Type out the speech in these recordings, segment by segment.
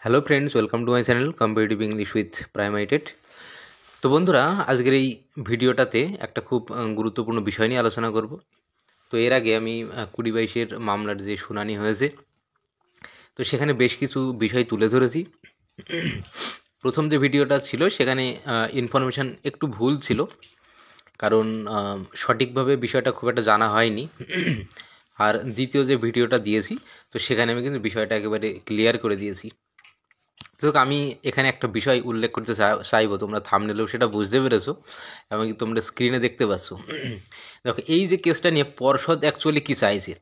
Hello friends, welcome to my channel competitive English with প্রাইমাইটেড। তো বন্ধুরা, আজকের এই ভিডিওটাতে একটা খুব গুরুত্বপূর্ণ বিষয় নিয়ে আলোচনা করব। তো এর আগে আমি 20-22-এর মামলার যে শুনানি হয়েছে, তো সেখানে বেশ কিছু বিষয় তুলে ধরেছি। প্রথম যে ভিডিওটা ছিল সেখানে ইনফরমেশান একটু ভুল ছিল, কারণ সঠিকভাবে বিষয়টা খুব একটা জানা হয়নি। আর দ্বিতীয় যে ভিডিওটা দিয়েছি, তো সেখানে আমি কিন্তু বিষয়টা একেবারে ক্লিয়ার করে দিয়েছি। তো আমি এখানে একটা বিষয় উল্লেখ করতে চাইবো, তোমরা থাম্বনেলেও সেটা বুঝতে পেরেছো এবং তোমরা স্ক্রিনে দেখতে পাচ্ছ। দেখো, এই যে কেসটা নিয়ে পর্ষদ অ্যাকচুয়ালি কী চাইছে,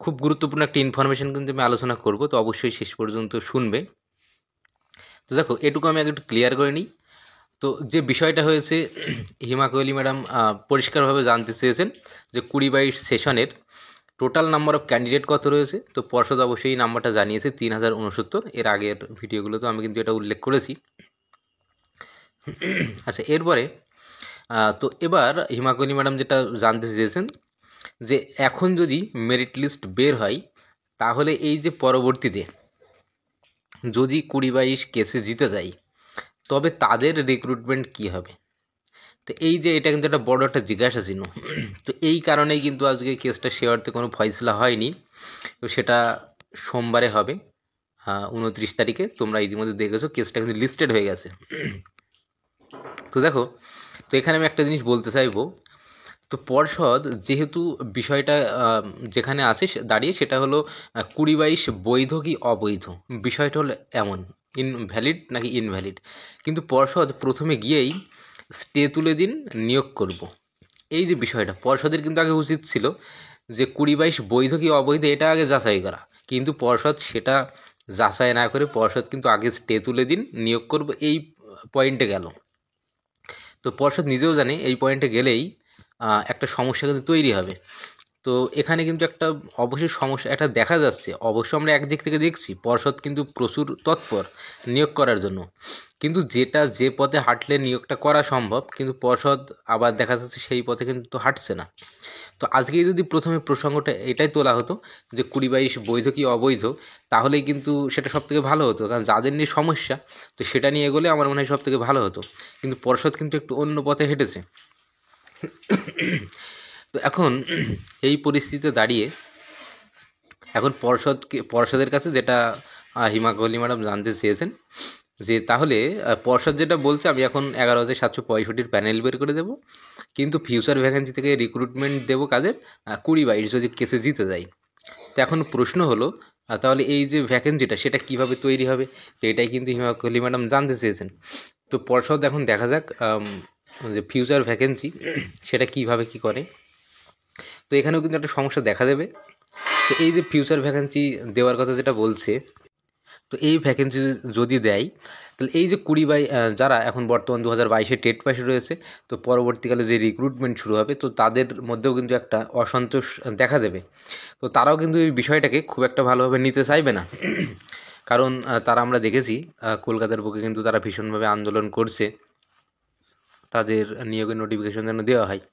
খুব গুরুত্বপূর্ণ একটা ইনফরমেশন কিন্তু আমি আলোচনা করব, তো অবশ্যই শেষ পর্যন্ত শুনবে। তো দেখো, এটুকু আমি আগে একটু ক্লিয়ার করে নিই। তো যে বিষয়টা হয়েছে, হিমা কোহলি ম্যাডাম পরিষ্কারভাবে জানতে চেয়েছেন যে 20-22 সেশনের টোটাল নাম্বার অফ ক্যান্ডিডেট কত রয়েছে। তো পর্ষদ অবশ্যই এই নাম্বারটা জানিয়েছে 3069। এর আগের ভিডিওগুলোতে আমি কিন্তু এটা উল্লেখ করেছি। আচ্ছা, এরপরে তো এবার হিমা কোহলি ম্যাডাম যেটা জানতে চেয়েছেন যে এখন যদি মেরিট লিস্ট বের হয়, তাহলে এই যে পরবর্তীতে যদি 20-22 কেসে জিতে যায়, তবে তাদের রিক্রুটমেন্ট কী হবে। তো এই যে এটা কিন্তু একটা বড় একটা জিজ্ঞাসা চিহ্ন। তো এই কারণেই কিন্তু আজকে কেসটা সে অর্থে কোনো ফয়সলা হয়নি। তো সেটা সোমবারে হবে, 29 তারিখে। তোমরা ইতিমধ্যে দেখেছো কেসটা কিন্তু লিস্টেড হয়ে গেছে। তো দেখো, তো এখানে আমি একটা জিনিস বলতে চাইবো। তো পর্ষদ যেহেতু বিষয়টা যেখানে আছে দাঁড়িয়ে, সেটা হলো 20-22 বৈধ কি অবৈধ, বিষয়টা হলো এমন ইনভ্যালিড নাকি ইনভ্যালিড। কিন্তু পর্ষদ প্রথমে গিয়েই স্টে তুলে দিন, নিয়োগ করব, এই যে বিষয়টা পর্ষদের কিন্তু আগে উচিত ছিল যে 20-22 বৈধ কি অবৈধ এটা আগে যাচাই করা। কিন্তু পর্ষদ সেটা যাচাই না করে পর্ষদ কিন্তু আগে স্টে তুলে দিন, নিয়োগ করব, এই পয়েন্টে গেল। তো পর্ষদ নিজেও জানে এই পয়েন্টে গেলেই একটা সমস্যা কিন্তু তৈরি হবে। তো এখানে কিন্তু একটা অবশ্যই সমস্যা একটা দেখা যাচ্ছে। অবশ্য আমরা একদিক থেকে দেখছি পর্ষদ কিন্তু প্রচুর তৎপর নিয়োগ করার জন্য, কিন্তু যেটা যে পথে হাঁটলে নিয়োগটা করা সম্ভব, কিন্তু পর্ষদ আবার দেখা যাচ্ছে সেই পথে কিন্তু হাঁটছে না। তো আজকে যদি প্রথমে প্রসঙ্গটা এটাই তোলা হতো যে 20-22 বৈধ কি অবৈধ, তাহলেই কিন্তু সেটা সবথেকে ভালো হতো, কারণ যাদের নিয়ে সমস্যা, তো সেটা নিয়ে এগোলে আমার মনে হয় সবথেকে ভালো হতো। কিন্তু পর্ষদ কিন্তু একটু অন্য পথে হেঁটেছে। তো এখন এই পরিস্থিতিতে দাঁড়িয়ে এখন পর্ষদের কাছে যেটা হিমা কোহলি ম্যাডাম জানতে চেয়েছেন যে তাহলে পর্ষদ যেটা বলছে, আমি এখন 11,765 প্যানেল বের করে দেবো, কিন্তু ফিউচার ভ্যাকেন্সি থেকে রিক্রুটমেন্ট দেবো কাদের, 20-22 যদি কেসে জিতে যায়। তো এখন প্রশ্ন হলো, তাহলে এই যে ভ্যাকেন্সিটা সেটা কিভাবে তৈরি হবে। তো এটাই কিন্তু হিমা কোহলি ম্যাডাম জানতে চেয়েছেন। তো পর্ষদ এখন দেখা যাক যে ফিউচার ভ্যাকেন্সি সেটা কিভাবে কি করে। তো এখানেও কিন্তু একটা সমস্যা দেখা দেবে। তো এই যে ফিউচার ভ্যাকেন্সি দেওয়ার কথা যেটা বলছে, তো এই ভ্যাকেন্সি যদি দেয়, তাহলে এই যে যারা এখন বর্তমান 2022-এ টেট পাশে রয়েছে, তো পরবর্তীকালে যে রিক্রুটমেন্ট শুরু হবে, তো তাদের মধ্যেও কিন্তু একটা অসন্তোষ দেখা দেবে। তো তারাও কিন্তু এই বিষয়টাকে খুব একটা ভালোভাবে নিতে চাইবে না, কারণ তারা আমরা দেখেছি কলকাতার বুকে কিন্তু তারা ভীষণভাবে আন্দোলন করছে তাদের নিয়োগের নোটিফিকেশন যেন দেওয়া হয়।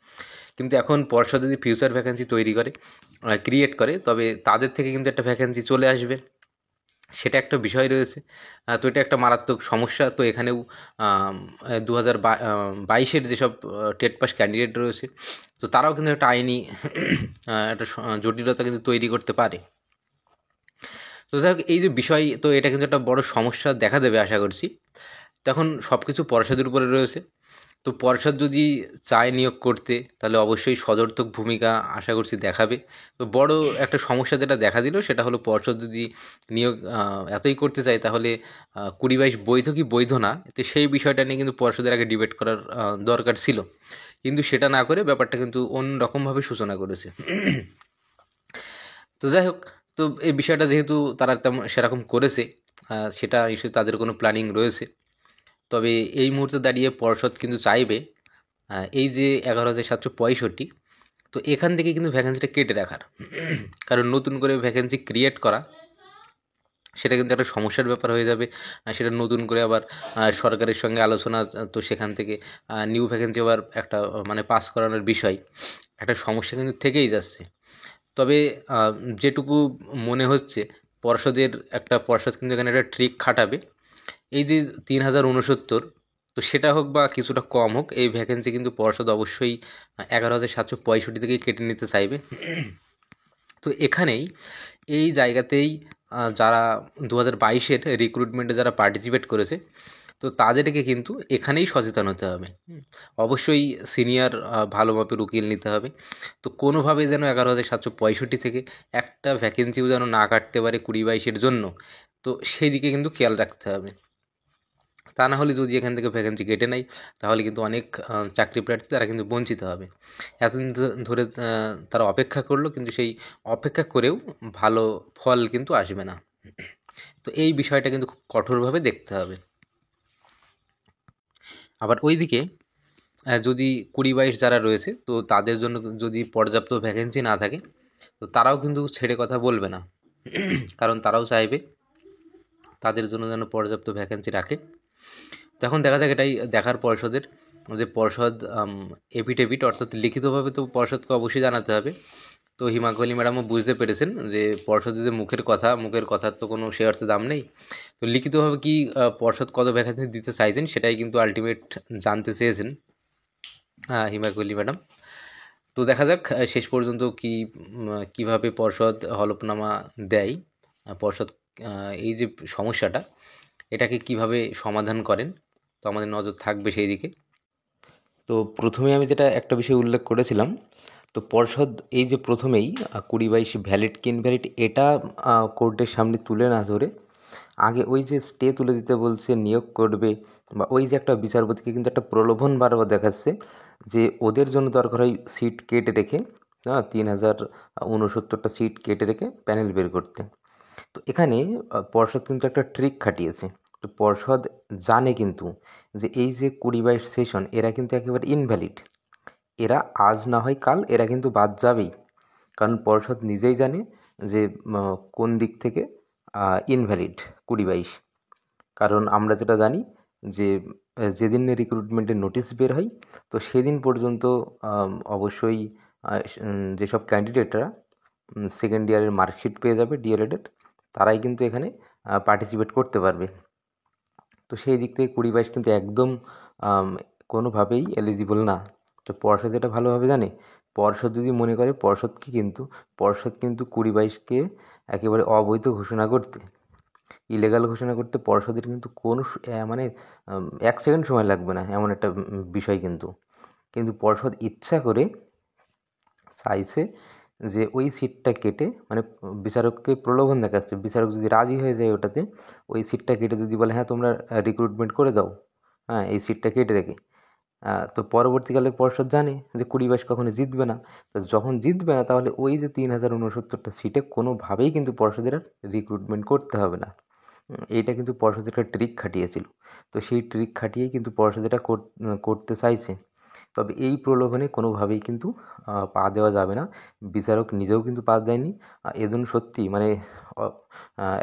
কিন্তু এখন পর্ষদ যদি ফিউচার ভ্যাকেন্সি তৈরি করে, ক্রিয়েট করে, তবে তাদের থেকে কিন্তু একটা ভ্যাকেন্সি চলে আসবে, সেটা একটা বিষয় রয়েছে। তো এটা একটা মারাত্মক সমস্যা। তো এখানেও 2022-এর যেসব টেট পাস ক্যান্ডিডেট রয়েছে, তো তারাও কিন্তু একটা আইনি একটা জটিলতা কিন্তু তৈরি করতে পারে। তো যাই হোক, এই যে বিষয়, তো এটা কিন্তু একটা বড় সমস্যা দেখা দেবে আশা করছি। তখন সব কিছু পর্ষদের উপরে রয়েছে। তো পর্ষদ যদি চায় নিয়োগ করতে, তাহলে অবশ্যই সদর্থক ভূমিকা আশা করছি দেখাবে। তো বড় একটা সমস্যা যেটা দেখা দিল সেটা হলো, পর্ষদ যদি নিয়োগ এতই করতে চায়, তাহলে 20-22 বৈধ কি বৈধ না, তো সেই বিষয়টা নিয়ে কিন্তু পর্ষদের আগে ডিবেট করার দরকার ছিল। কিন্তু সেটা না করে ব্যাপারটা কিন্তু অন্য রকমভাবে সূচনা করেছে। তো যাই হোক, তো এই বিষয়টা যেহেতু তারা তেমন সেরকম করেছে, সেটা নিশ্চয়ই তাদের কোনো প্ল্যানিং রয়েছে। তবে এই মুহূর্তে দাঁড়িয়ে পর্ষদ কিন্তু চাইবে এই যে 11,765, তো এখান থেকে কিন্তু ভ্যাকেন্সিটা কেটে রাখার, কারণ নতুন করে ভ্যাকেন্সি ক্রিয়েট করা সেটা কিন্তু একটা সমস্যার ব্যাপার হয়ে যাবে। সেটা নতুন করে আবার সরকারের সঙ্গে আলোচনা, তো সেখান থেকে নিউ ভ্যাকেন্সি আবার একটা মানে পাস করানোর বিষয়, একটা সমস্যা কিন্তু থেকেই যাচ্ছে। তবে যেটুকু মনে হচ্ছে পর্ষদ কিন্তু এখানে একটা ট্রিক খাটাবে। এই যে 3069, তো সেটা হোক বা কিছুটা কম হোক, এই ভ্যাকেন্সি কিন্তু পর্ষদ অবশ্যই 11,765 থেকেই কেটে নিতে চাইবে। তো এখানেই এই জায়গাতেই যারা 2022-এর রিক্রুটমেন্টে যারা পার্টিসিপেট করেছে, তো তাদেরকে কিন্তু এখানেই সচেতন হতে হবে। অবশ্যই সিনিয়র ভালো মাপের উকিল নিতে হবে। তো কোনোভাবে যেন 11,765 থেকে একটা ভ্যাকেন্সিও যেন না কাটতে পারে 2022-এর জন্য, তো সেই দিকে কিন্তু খেয়াল রাখতে হবে। তা না হলে যদি এখান থেকে ভ্যাকেন্সি কেটে নেয়, তাহলে কিন্তু অনেক চাকরি প্রার্থী তারা কিন্তু বঞ্চিত হবে। এতদিন ধরে তারা অপেক্ষা করলো, কিন্তু সেই অপেক্ষা করেও ভালো ফল কিন্তু আসবে না। তো এই বিষয়টা কিন্তু খুব কঠোরভাবে দেখতে হবে। আবার ওইদিকে যদি 2022 যারা রয়েছে, তো তাদের জন্য যদি পর্যাপ্ত ভ্যাকেন্সি না থাকে, তো তারাও কিন্তু ছেড়ে কথা বলবে না, কারণ তারাও চাইবে তাদের জন্য যেন পর্যাপ্ত ভ্যাকেন্সি রাখে। তো এখন দেখা যাক, এটাই দেখার পর্ষদের, যে পর্ষদ এফিডেভিট অর্থাৎ লিখিতভাবে তো পর্ষদকে অবশ্যই জানাতে হবে। তো হিমা কোহলি ম্যাডামও বুঝতে পেরেছেন যে পর্ষদের যে মুখের কথার তো কোনো সে অর্থে দাম নেই। তো লিখিতভাবে কি পর্ষদ কত ভ্যাকেন্সি দিতে চাইছেন, সেটাই কিন্তু আলটিমেট জানতে চেয়েছেন হিমা কোহলি ম্যাডাম। তো দেখা যাক শেষ পর্যন্ত কিভাবে পর্ষদ হলফনামা দেয়, পর্ষদ এই যে সমস্যাটা, এটাকে কিভাবে সমাধান করেন, তো আমাদের নজর থাকবে সেই দিকে। তো প্রথমে আমি যেটা একটা বিষয় উল্লেখ করেছিলাম, তো পর্ষদ এই যে প্রথমেই 2022 ভ্যালিড কি ইনভ্যালিড এটা কোর্টের সামনে তুলে না ধরে আগে ওই যে স্টে তুলে দিতে বলছে, নিয়োগ করবে, বা ওই যে একটা বিচারপতিকে কিন্তু একটা প্রলোভন বারবার দেখাচ্ছে যে ওদের জন্য দরকার হয় সিট কেটে রেখে 3069টা সিট কেটে রেখে প্যানেল বের করতে। তো এখানে পর্ষদ কিন্তু একটা ট্রিক খাটিয়েছে। তো পর্ষদ জানে কিন্তু যে এই যে 2022 সেশন এরা কিন্তু একেবারে ইনভ্যালিড, এরা আজ না হয় কাল এরা কিন্তু বাদ যাবেই, কারণ পর্ষদ নিজেই জানে যে কোন দিক থেকে ইনভ্যালিড 2022। কারণ আমরা যেটা জানি যে যেদিন রিক্রুটমেন্টের নোটিশ বের হয়, তো সেদিন পর্যন্ত অবশ্যই যেসব ক্যান্ডিডেটরা সেকেন্ড ইয়ারের মার্কশিট পেয়ে যাবে ডিএলএডের, তারাই কিন্তু এখানে পার্টিসিপেট করতে পারবে। তো সেই দিক থেকে 2022 কিন্তু একদম কোনোভাবেই এলিজিবল না। তো পর্ষদ এটা ভালোভাবে জানে। পর্ষদ যদি মনে করে পর্ষদ কিন্তু 2022-কে একেবারে অবৈধ ঘোষণা করতে, ইলেগাল ঘোষণা করতে পর্ষদের কিন্তু কোনো মানে 1 সেকেন্ড সময় লাগবে না, এমন একটা বিষয় কিন্তু পর্ষদ ইচ্ছা করে চাইছে যে ওই সিটটা কেটে, মানে বিচারককে প্রলোভন দেখাচ্ছে, বিচারক যদি রাজি হয়ে যায় ওটাতে, ওই সিটটা কেটে যদি বলে হ্যাঁ তোমরা রিক্রুটমেন্ট করে দাও, হ্যাঁ এই সিটটা কেটে রেখে, তো পরবর্তীকালে পর্ষদ জানে যে 2022 কখনো জিতবে না। তো যখন জিতবে না, তাহলে ওই যে 3069টা সিটে কোনোভাবেই কিন্তু পর্ষদের আর রিক্রুটমেন্ট করতে হবে না। এইটা কিন্তু পর্ষদ একটা ট্রিক খাটিয়েছিল। তো সেই ট্রিক খাটিয়েই কিন্তু পর্ষদ এটা করতে চাইছে। তবে এই প্রলোভনে কোনোভাবেই কিন্তু পা দেওয়া যাবে না। বিচারক নিজেও কিন্তু পা দেয়নি। এজন্য সত্যি মানে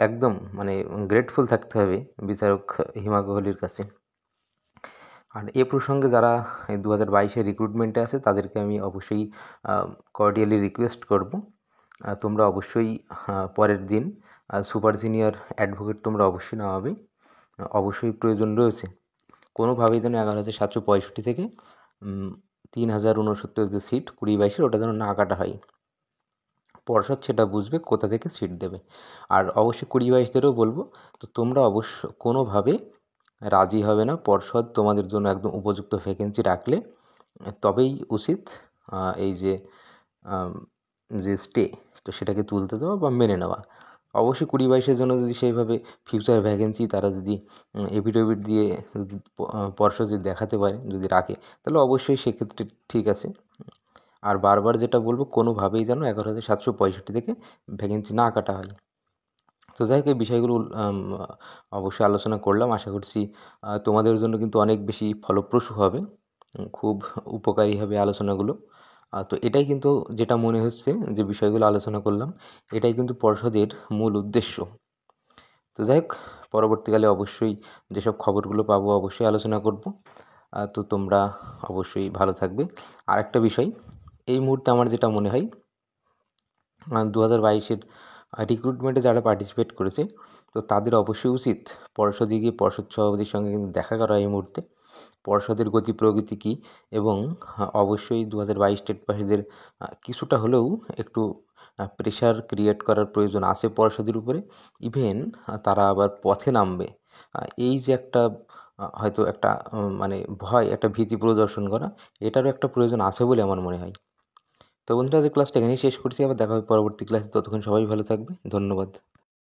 একদম মানে গ্রেটফুল থাকতে হবে বিচারক হিমা কোহলির কাছে। আর এ প্রসঙ্গে যারা 2022-এর রিক্রুটমেন্টে আছে, তাদেরকে আমি অবশ্যই কর্ডিয়ালি রিকোয়েস্ট করব, তোমরা অবশ্যই পরের দিন সুপার সিনিয়র অ্যাডভোকেট তোমরা অবশ্যই নামাবে, অবশ্যই প্রয়োজন রয়েছে। কোনোভাবেই যেন 11,765 থেকে 3069 যে সিট 2022-এর ওটা যেন না কাটা হয়। পর্ষদ সেটা বুঝবে কোথা থেকে সিট দেবে। আর অবশ্যই 2022-দেরও বলবো, তো তোমরা অবশ্য কোনোভাবে রাজি হবে না, পর্ষদ তোমাদের জন্য একদম উপযুক্ত ভ্যাকেন্সি রাখলে তবেই উচিত এই যে স্টে, তো সেটাকে তুলতে দেওয়া বা মেনে নেওয়া। অবশ্যই 2022-এর জন্য যদি সেইভাবে ফিউচার ভ্যাকেন্সি তারা যদি এফিডেভিট দিয়ে যদি পর্ষদ যদি দেখাতে পারে, যদি রাখে, তাহলে অবশ্যই সেক্ষেত্রে ঠিক আছে। আর বারবার যেটা বলবো, কোনোভাবেই যেন 11,765 থেকে ভ্যাকেন্সি না কাটা হয়। তো যাই হোক, এই বিষয়গুলো অবশ্যই আলোচনা করলাম। আশা করছি তোমাদের জন্য কিন্তু অনেক বেশি ফলপ্রসূ হবে, খুব উপকারী হবে আলোচনাগুলো। তো এটাই কিন্তু যেটা মনে হচ্ছে যে বিষয়গুলো আলোচনা করলাম, এটাই কিন্তু পর্ষদের মূল উদ্দেশ্য। তো যাই হোক, পরবর্তীকালে অবশ্যই যেসব খবরগুলো পাবো অবশ্যই আলোচনা করব। তো তোমরা অবশ্যই ভালো থাকবে। আর একটা বিষয়, এই মুহূর্তে আমার যেটা মনে হয়, 2022-এর রিক্রুটমেন্টে যারা পার্টিসিপেট করেছে তো তাদের অবশ্যই উচিত পর্ষদে গিয়ে পর্ষদ সভাপতির সঙ্গে কিন্তু দেখা করা এই মুহূর্তে, পর্ষদের গতি প্রগতি কী, এবং অবশ্যই 2022 স্টেট পাসীদের কিছুটা হলেও একটু প্রেশার ক্রিয়েট করার প্রয়োজন আছে পর্ষদের উপরে। ইভেন তারা আবার পথে নামবে, এই যে একটা হয়তো একটা মানে ভয়, একটা ভীতি প্রদর্শন করা, এটারও একটা প্রয়োজন আছে বলে আমার মনে হয়। তো বন্ধুরা, আজকের ক্লাসটা এখানেই শেষ করছি, আবার দেখা হবে পরবর্তী ক্লাসে। ততক্ষণ সবাই ভালো থাকবে, ধন্যবাদ।